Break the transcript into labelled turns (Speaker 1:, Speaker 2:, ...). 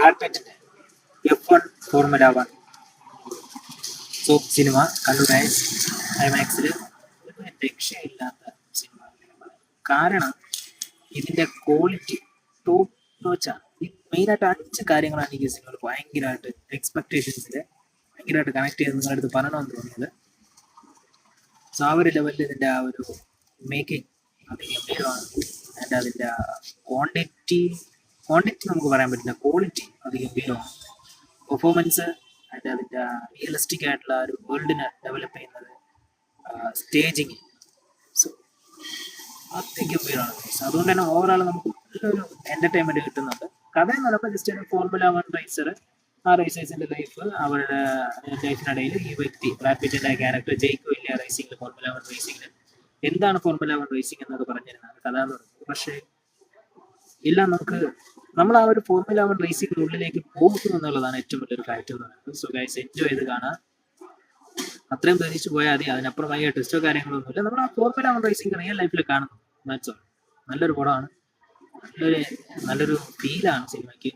Speaker 1: Brad പിറ്റിന്റെ F1 formula 1 so സിനിമ കണ്ടു ഗൈസ്. ഐമാക്സിൽ രക്ഷയില്ലാത്ത സിനിമ. കാരണം ഇതിന്റെ ക്വാളിറ്റി ടോപ്പ് നോച്ചാണ്. മെയിനായിട്ട് 5 കാര്യങ്ങളാണ് എനിക്ക് സിനിമയിൽ ഭയങ്കരമായിട്ട് എക്സ്പെക്ടേഷൻസിൽ ഭയങ്കരമായിട്ട് കണക്ട് ചെയ്ത് നിങ്ങളുടെ അടുത്ത് പറയണമെന്ന് തോന്നിയത്. സോ ആ ഒരു ലെവലിൽ ഇതിൻ്റെ ആ ഒരു മേക്കിംഗ് അത് ഗംഭീരമാണ്. ആൻഡ് അതിൻ്റെ ക്വാണ്ടിറ്റി നമുക്ക് പറയാൻ പറ്റില്ല, ക്വാളിറ്റി അത് ഗംഭീരമാണ്. പെർഫോമൻസ് ആൻഡ് അതിൻ്റെ റിയലിസ്റ്റിക് ആയിട്ടുള്ള ഒരു വേൾഡിനെ ഡെവലപ്പ് ചെയ്യുന്നത്, സ്റ്റേജിങ്, സോ അതിഗംഭീരമാണ്. അതുകൊണ്ട് തന്നെ ഓവറോൾ നമുക്ക് നല്ലൊരു എന്റർടൈൻമെന്റ് കിട്ടുന്നുണ്ട്. കഥ എന്ന് പറയുമ്പോൾ ജസ്റ്റ് ഒരു ഫോർമുല 1 റേസർ, ആ റേസേഴ്സിന്റെ ലൈഫ്, അവരുടെ ലൈഫിനിടയിൽ ഈ വ്യക്തി ബ്രാഡ് പിറ്റിന്റെ ക്യാരക്ടർ ജയിക്കില്ല റേസിംഗിൽ, ഫോർമുല 1 റേസിംഗിൽ എന്താണ് ഫോർമുല 1 റേസിംഗ് എന്നൊക്കെ പറഞ്ഞിരുന്നത് കഥ എന്ന് പറയുന്നത്. പക്ഷേ എല്ലാം നമ്മൾ ആ ഒരു ഫോർമുല 1 റേസിംഗിനുള്ളിലേക്ക് പോകുന്നു എന്നുള്ളതാണ് ഏറ്റവും വലിയൊരു കാര്യം എന്ന് പറയുന്നത്. സോ ഗൈസ്, എൻജോയ് ചെയ്ത് കാണാം. അത്രയും പ്രതീക്ഷിച്ച് പോയാൽ മതി. അതിനപ്പുറം വലിയ ടെസ്റ്റോ കാര്യങ്ങളൊന്നുമില്ല. നമ്മൾ ആ ഫോർമുല 1 റേസിംഗ് റിയൽ ലൈഫിൽ കാണുന്നു. നല്ലൊരു പടമാണ്, നല്ലൊരു ഫീലാണ് സിനിമയ്ക്ക്.